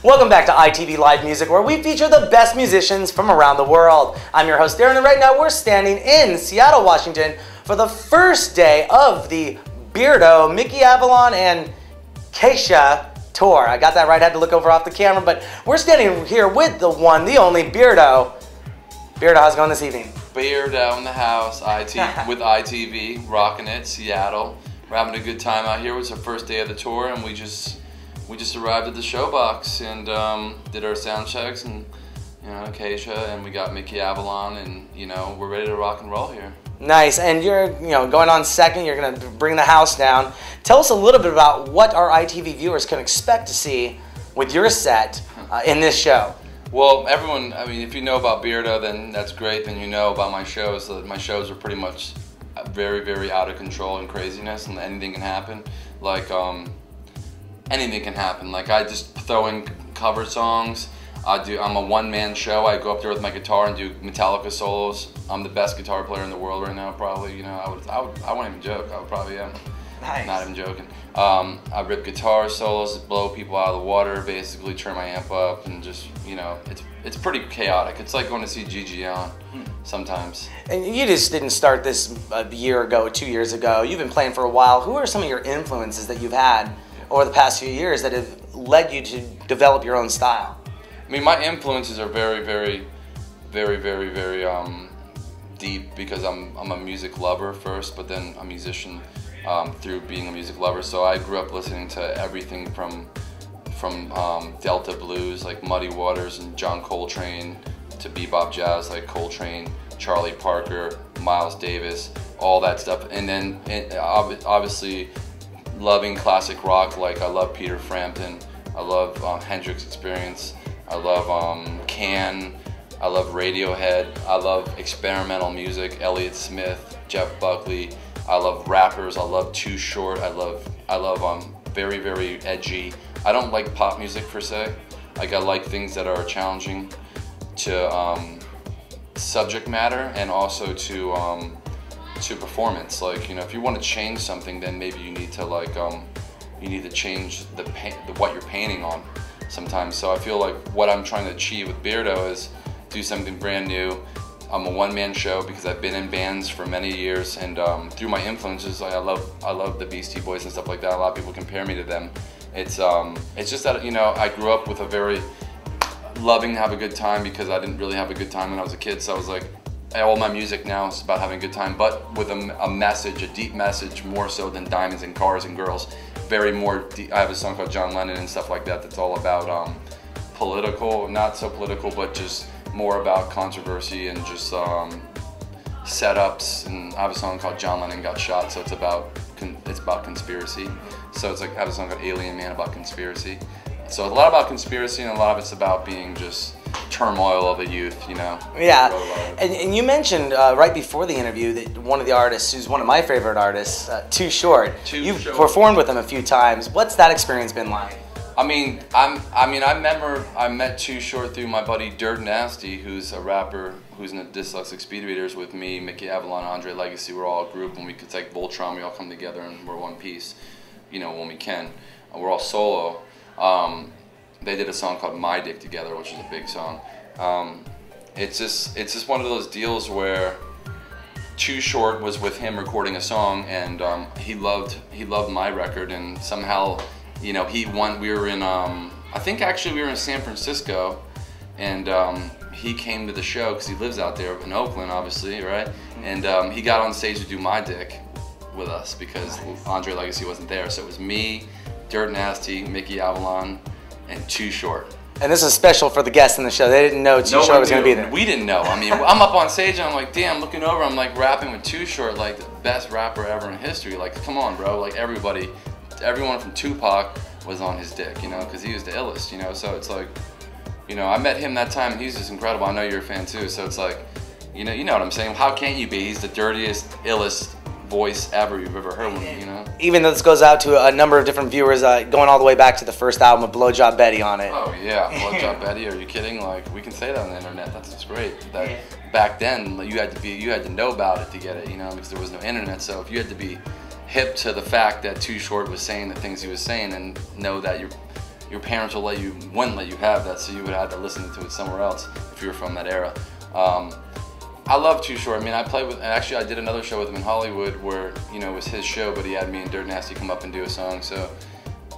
Welcome back to ITV Live Music, where we feature the best musicians from around the world. I'm your host, Darren, and right now we're standing in Seattle, Washington for the first day of the Beardo, Mickey Avalon, and Keisha tour. I got that right, I had to look over off the camera, but we're standing here with the one, the only Beardo. Beardo, how's it going this evening? Beardo in the house, with ITV, rocking it, Seattle. We're having a good time out here. It was our first day of the tour, and we just arrived at the showbox and did our sound checks, and Keisha, and we got Mickey Avalon, and we're ready to rock and roll here. Nice, and you're going on second. You're gonna bring the house down. Tell us a little bit about what our ITV viewers can expect to see with your set in this show. Well, everyone, I mean, if you know about Beardo, then that's great. Then you know about my shows. So my shows are pretty much very, very out of control and craziness, and anything can happen. Like anything can happen. Like I just throw in cover songs. I'm a one-man show. I go up there with my guitar and do Metallica solos. I'm the best guitar player in the world right now, probably. I won't even joke. I would probably am. Nice. Not even joking. I rip guitar solos, blow people out of the water, basically turn my amp up, and just it's pretty chaotic. It's like going to see Gigi on sometimes. And you just didn't start this a year ago, 2 years ago. You've been playing for a while. Who are some of your influences that you've had over the past few years that have led you to develop your own style? I mean, my influences are very, very, very, very, very deep, because I'm a music lover first, but then a musician through being a music lover. So I grew up listening to everything from Delta blues like Muddy Waters and John Coltrane to bebop jazz like Coltrane, Charlie Parker, Miles Davis, all that stuff. And then obviously loving classic rock, like I love Peter Frampton, I love Hendrix Experience, I love Can, I love Radiohead, I love experimental music, Elliott Smith, Jeff Buckley. I love rappers, I love Too Short, I love very, very edgy. I don't like pop music per se. Like I like things that are challenging to subject matter and also to performance. Like if you want to change something, then maybe you need to change what you're painting on sometimes. So I feel like what I'm trying to achieve with Beardo is do something brand new. I'm a one-man show because I've been in bands for many years, and through my influences, I love the Beastie Boys and stuff like that. A lot of people compare me to them. It's just that I grew up with a very loving to have a good time, because I didn't really have a good time when I was a kid. So I was like, all my music now is about having a good time, but with a message, a deep message, more so than diamonds and cars and girls. Very more deep. I have a song called John Lennon and stuff like that. That's all about political, not so political, but just more about controversy and just setups. And I have a song called John Lennon Got Shot, so it's about conspiracy. So it's like I have a song called Alien Man about conspiracy. So it's a lot about conspiracy, and a lot of it's about being just turmoil of the youth, Yeah, and you mentioned right before the interview that one of the artists, who's one of my favorite artists, Too Short. You've performed with him a few times. What's that experience been like? I remember I met Too Short through my buddy Dirt Nasty, who's a rapper who's in the Dyslexic Speed Readers with me, Mickey Avalon, Andre Legacy. We're all a group, and it's like Voltron. We all come together and we're one piece, when we can. We're all solo. They did a song called My Dick together, which is a big song. It's just one of those deals where Too Short was with him recording a song, and he loved my record, and somehow he won. We were in I think actually we were in San Francisco, and he came to the show because he lives out there in Oakland, obviously, right? And he got on stage to do My Dick with us because Andre Legacy wasn't there. So it was me, Dirt Nasty, Mickey Avalon, and Too Short. And this is special for the guests in the show. They didn't know Too Short was going to be there. We didn't know. I mean, I'm up on stage and I'm like, damn, looking over, I'm like rapping with Too Short, like the best rapper ever in history. Like, come on, bro. Like everyone from Tupac was on his dick, because he was the illest, So it's like, I met him that time, and he's just incredible. I know you're a fan too, so it's like, you know what I'm saying? How can't you be? He's the dirtiest, illest voice ever you've ever heard one, Even though this goes out to a number of different viewers, going all the way back to the first album with Blowjob Betty on it. Oh yeah, Blowjob Betty, are you kidding? Like, we can say that on the internet, that's just great. Back then, you had to know about it to get it, because there was no internet, so if you had to be hip to the fact that Too Short was saying the things he was saying and know that your parents wouldn't let you have that, so you would have to listen to it somewhere else if you were from that era. I love Too Short. I mean, I played with, and actually I did another show with him in Hollywood where, you know, it was his show, but he had me and Dirt Nasty come up and do a song. So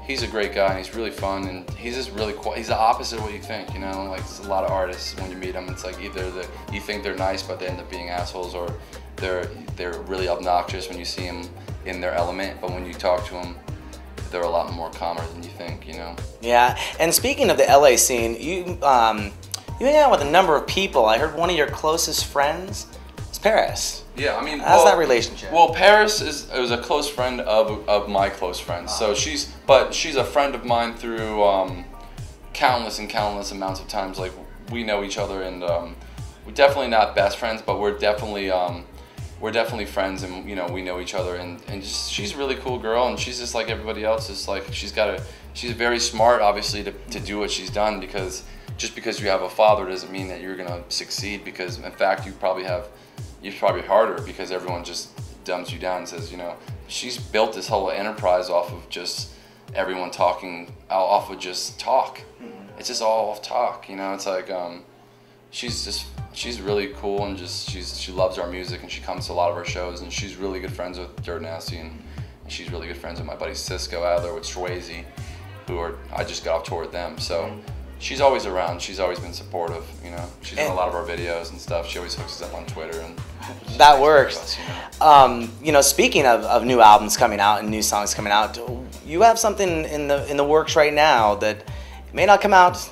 he's a great guy, and he's really fun, and he's just really cool. He's the opposite of what you think, you know. Like, there's a lot of artists, when you meet them, it's like either you think they're nice, but they end up being assholes, or they're really obnoxious when you see them in their element, but when you talk to them, they're a lot more calmer than you think, you know. Yeah, and speaking of the LA scene, you hang out with a number of people. I heard one of your closest friends is Paris. Yeah, I mean, how's that relationship? Well, Paris was a close friend of my close friends. So she's a friend of mine through countless amounts of times. Like, we know each other, and we're definitely not best friends, but we're definitely friends, and you know, we know each other, and just, she's a really cool girl, and she's just like everybody else. It's like she's very smart, obviously, to do what she's done, because just because you have a father doesn't mean that you're gonna succeed, because in fact you're probably harder, because everyone just dumbs you down and says, you know, she's built this whole enterprise off of just everyone talking, off of just talk. It's just all off talk, you know. It's like she's really cool, and just she loves our music, and she comes to a lot of our shows, and she's really good friends with Dirt Nasty, and she's really good friends with my buddy Cisco out there with Swayze, I just got off tour with them. So she's always around. She's always been supportive, you know. She's in a lot of our videos and stuff. She always hooks us up on Twitter, and that works. Us, you know? You know, speaking of new albums coming out and new songs coming out, you have something in the works right now that may not come out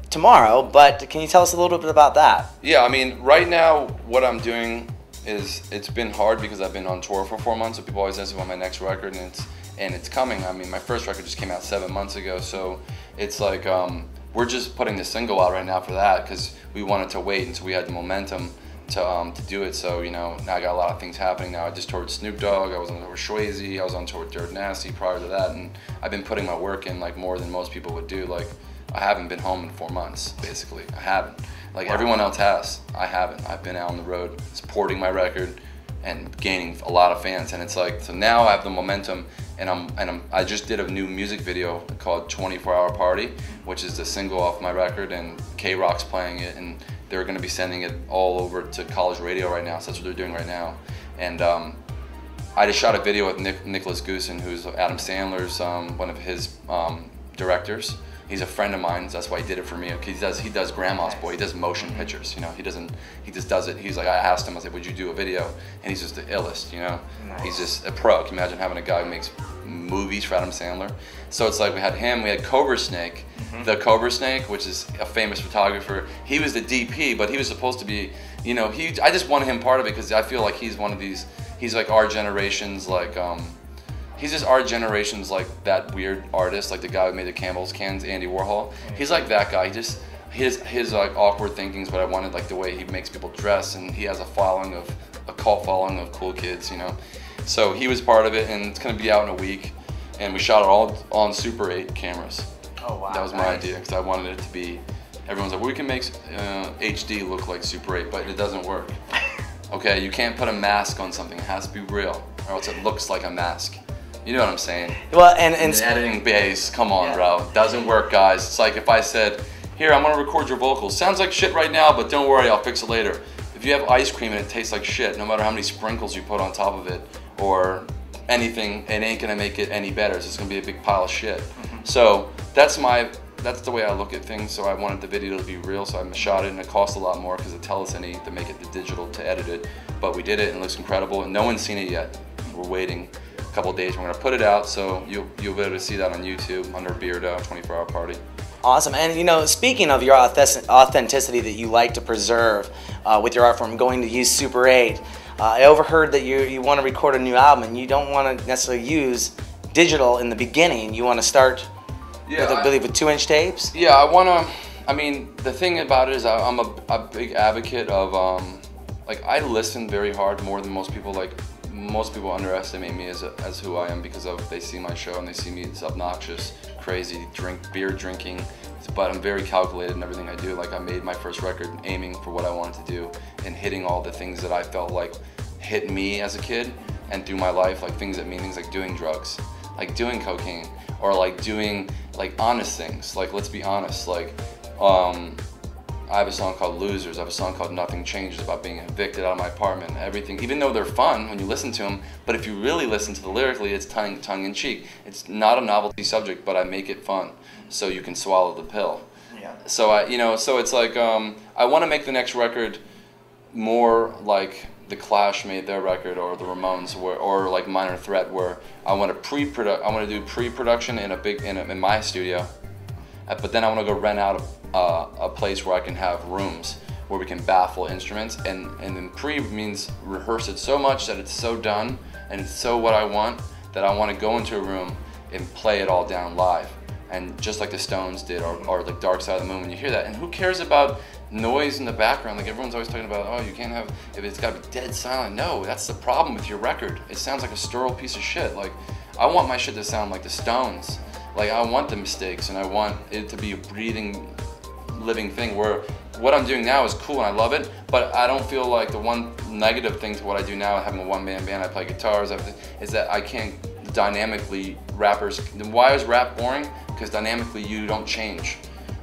tomorrow, but can you tell us a little bit about that? Yeah, I mean, right now what I'm doing is, it's been hard because I've been on tour for 4 months, so people always ask about my next record, and it's coming. I mean, my first record just came out 7 months ago, so it's like we're just putting the single out right now for that, because we wanted to wait until we had the momentum to do it. So, you know, now I got a lot of things happening now. I just toured with Snoop Dogg, I was on tour with Swayze, I was on tour with Dirt Nasty prior to that, and I've been putting my work in like more than most people would do. Like, I haven't been home in 4 months, basically. I haven't. Like, everyone else has. I haven't. I've been out on the road supporting my record and gaining a lot of fans, and it's like, so now I have the momentum, and I just did a new music video called 24 Hour Party, which is the single off my record, and K-Rock's playing it, and they're going to be sending it all over to college radio right now, so that's what they're doing right now. And I just shot a video with Nicholas Goosen, who's Adam Sandler's one of his directors. He's a friend of mine, so that's why he did it for me. He does Grandma's Boy. He does motion pictures, you know. He just does it. He's like, I asked him, I said, would you do a video? And he's just the illest, you know. Nice. He's just a pro. Can you imagine having a guy who makes movies for Adam Sandler? So it's like, we had him, we had Cobra Snake. The Cobra Snake, which is a famous photographer. He was the DP, but he was supposed to be, you know, I just wanted him part of it, because I feel like he's one of these, he's like our generation's, like, he's just our generation's, like, that weird artist, like the guy who made the Campbell's cans, Andy Warhol. He's like that guy. His like awkward thinking's what I wanted, like the way he makes people dress, and he has a cult following of cool kids, you know. So he was part of it, and it's gonna be out in a week, and we shot it all on Super 8 cameras. Oh wow! That was my idea, because I wanted it to be. Everyone's like, well, we can make HD look like Super 8, but it doesn't work. Okay, you can't put a mask on something. It has to be real, or else it looks like a mask. You know what I'm saying? Well, and editing base, come on, bro. Doesn't work, guys. It's like if I said, here, I'm gonna record your vocals. Sounds like shit right now, but don't worry, I'll fix it later. If you have ice cream and it tastes like shit, no matter how many sprinkles you put on top of it or anything, it ain't gonna make it any better. It's just gonna be a big pile of shit. So that's the way I look at things. So I wanted the video to be real, so I shot it, and it cost a lot more because of Telecine to make it the digital, to edit it. But we did it, and it looks incredible, and no one's seen it yet. We're waiting a couple of days. We're gonna put it out, so you'll be able to see that on YouTube under Beardo 24 Hour Party. Awesome. And you know, speaking of your authenticity that you like to preserve with your art form, going to use Super 8, I overheard that you want to record a new album, and you don't want to necessarily use digital in the beginning. You want to start with, I believe, with 2-inch tapes? Yeah, I mean, the thing about it is I'm a big advocate of, like, I listen very hard, more than most people. Like, most people underestimate me as who I am because they see my show and they see me as obnoxious, crazy, beer drinking, but I'm very calculated in everything I do. Like, I made my first record aiming for what I wanted to do and hitting all the things that I felt like hit me as a kid and through my life, like things that mean things like doing drugs. like doing cocaine or like doing like honest things. Like, let's be honest, like I have a song called Losers. I have a song called Nothing Changes, about being evicted out of my apartment. Everything, even though they're fun when you listen to them, but if you really listen to the lyrically, it's tongue in cheek. It's not a novelty subject, but I make it fun so you can swallow the pill. Yeah. So so it's like I want to make the next record more like the Clash made their record, or the Ramones, or like Minor Threat, where I want to do pre-production in my studio, but then I want to go rent out a place where I can have rooms where we can baffle instruments, and then pre means rehearse it so much that it's so done and it's so what I want, that I want to go into a room and play it all down live, and just like the Stones did, or like Dark Side of the Moon, when you hear that. And who cares about noise in the background? Like, everyone's always talking about, oh, you can't have, if it's got to be dead silent. No, that's the problem with your record. It sounds like a sterile piece of shit. Like, I want my shit to sound like the Stones. Like, I want the mistakes, and I want it to be a breathing, living thing, where what I'm doing now is cool and I love it, but I don't feel like the one negative thing to what I do now, having a one-man band, I play guitars, is that I can't dynamically, why is rap boring? Because dynamically you don't change.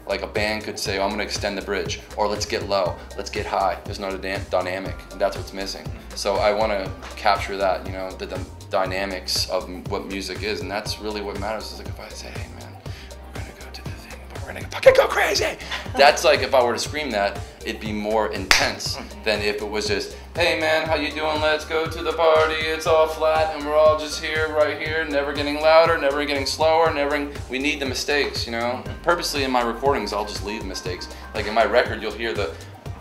Like, a band could say, oh, I'm gonna extend the bridge, or let's get low, let's get high. There's not a dynamic, and that's what's missing. So I wanna capture that, you know, the dynamics of what music is, and that's really what matters. Is like, if I say, hey man, we're gonna go to the thing, but we're gonna fucking go crazy. That's like, if I were to scream that, it'd be more intense than if it was just, hey man, how you doing? Let's go to the party. It's all flat and we're all just here, right here, never getting louder, never getting slower, we need the mistakes, you know? Purposely in my recordings, I'll just leave mistakes. Like in my record, you'll hear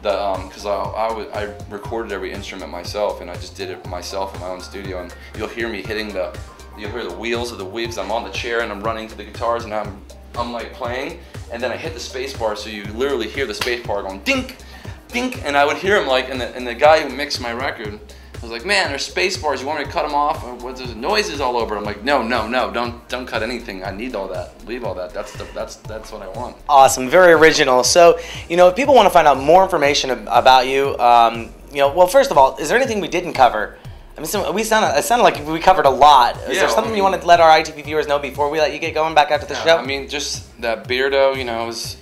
because I recorded every instrument myself, and I just did it myself in my own studio, and you'll hear me hitting you'll hear the wheels of the weaves. I'm on the chair and I'm running to the guitars, and I'm like playing, and then I hit the space bar, so you literally hear the space bar going dink, dink, and I would hear him like, and the guy who mixed my record was like, man, there's space bars, you want me to cut them off? Or what, there's noises all over. I'm like, no, don't cut anything. I need all that, leave all that. That's what I want. Awesome, very original. So, you know, if people want to find out more information about you, you know, well, first of all, is there anything we didn't cover? I mean, it sounded like we covered a lot. Is there something you want to let our ITV viewers know before we let you get going back after the show? I mean, just that Beardo, you know, is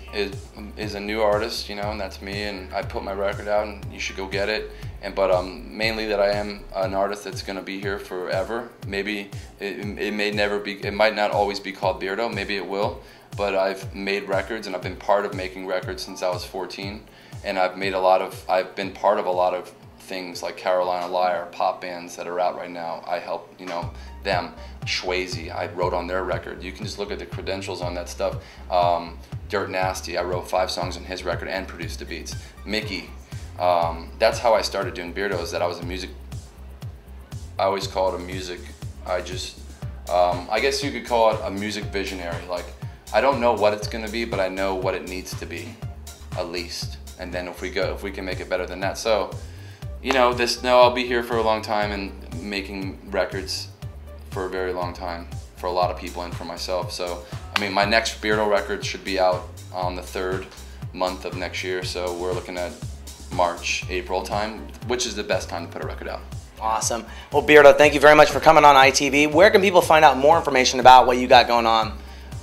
a new artist, you know, and that's me, and I put my record out, and you should go get it. But mainly that I am an artist that's going to be here forever. Maybe it may never be, it might not always be called Beardo, maybe it will, but I've made records, and I've been part of making records since I was 14, and I've been part of a lot of things like Carolina Liar, pop bands that are out right now. I help, you know, them. Swayze, I wrote on their record. You can just look at the credentials on that stuff. Dirt Nasty, I wrote 5 songs on his record and produced the beats. Mickey, that's how I started doing Beardo, is that I was I always call it a music, I guess you could call it a music visionary. Like, I don't know what it's gonna be, but I know what it needs to be, at least. And then if we can make it better than that. So, you know, I'll be here for a long time and making records for a very long time for a lot of people and for myself. So, I mean, my next Beardo record should be out on the 3rd month of next year. So we're looking at March, April time, which is the best time to put a record out. Awesome. Well, Beardo, thank you very much for coming on ITV. Where can people find out more information about what you got going on?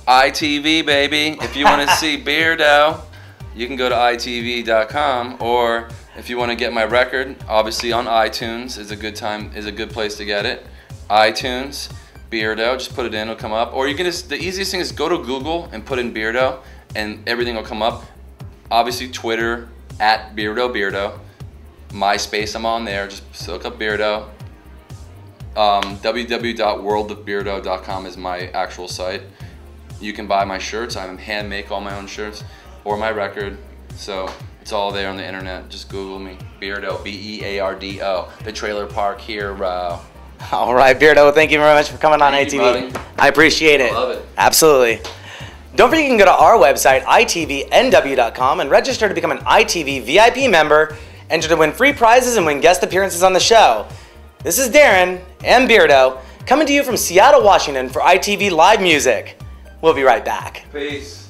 ITV, baby. If you want to see Beardo, you can go to ITV.com, or if you want to get my record, obviously on iTunes is a good place to get it. iTunes, Beardo, just put it in, it'll come up. Or you can the easiest thing is go to Google and put in Beardo, and everything will come up. Obviously Twitter, @Beardo. MySpace, I'm on there, just look up Beardo. www.worldofbeardo.com is my actual site. You can buy my shirts. I hand make all my own shirts, or my record. So it's all there on the internet. Just Google me, Beardo, B-E-A-R-D-O. The Trailer Park Hero. All right, Beardo, thank you very much for coming on ITV. I appreciate it. I love it. Absolutely. Don't forget you can go to our website, itvnw.com, and register to become an ITV VIP member, enter to win free prizes and win guest appearances on the show. This is Darren and Beardo coming to you from Seattle, Washington for ITV Live Music. We'll be right back. Peace.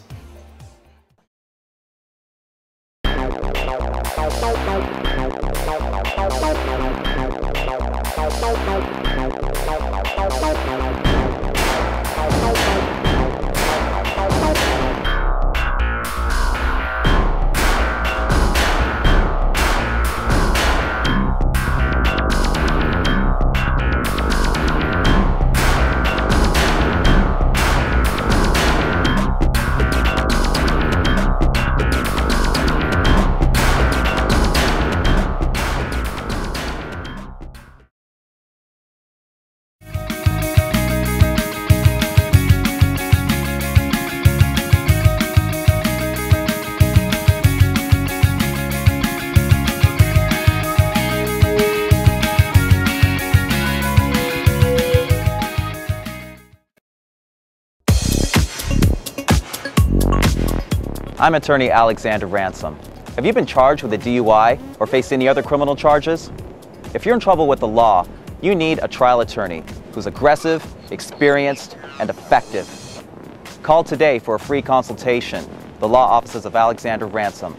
I'm attorney Alexander Ransom. Have you been charged with a DUI or faced any other criminal charges? If you're in trouble with the law, you need a trial attorney who's aggressive, experienced, and effective. Call today for a free consultation. The law offices of Alexander Ransom.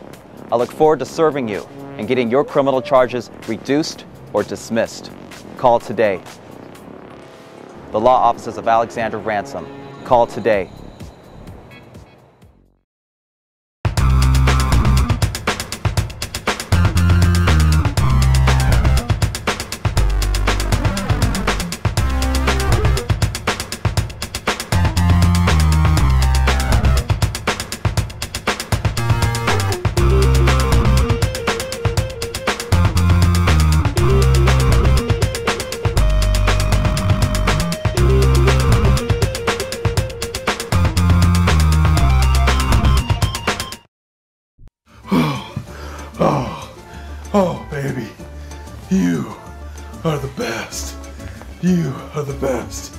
I look forward to serving you and getting your criminal charges reduced or dismissed. Call today. The law offices of Alexander Ransom. Call today. Oh, baby, you are the best. You are the best.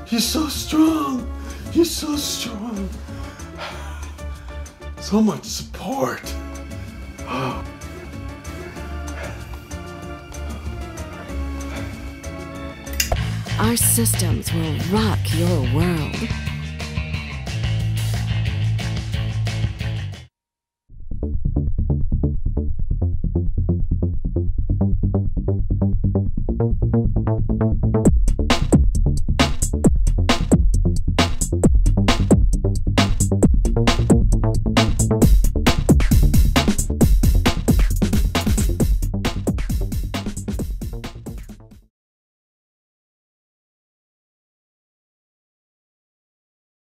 You're so strong. You're so strong. So much support. Our systems will rock your world.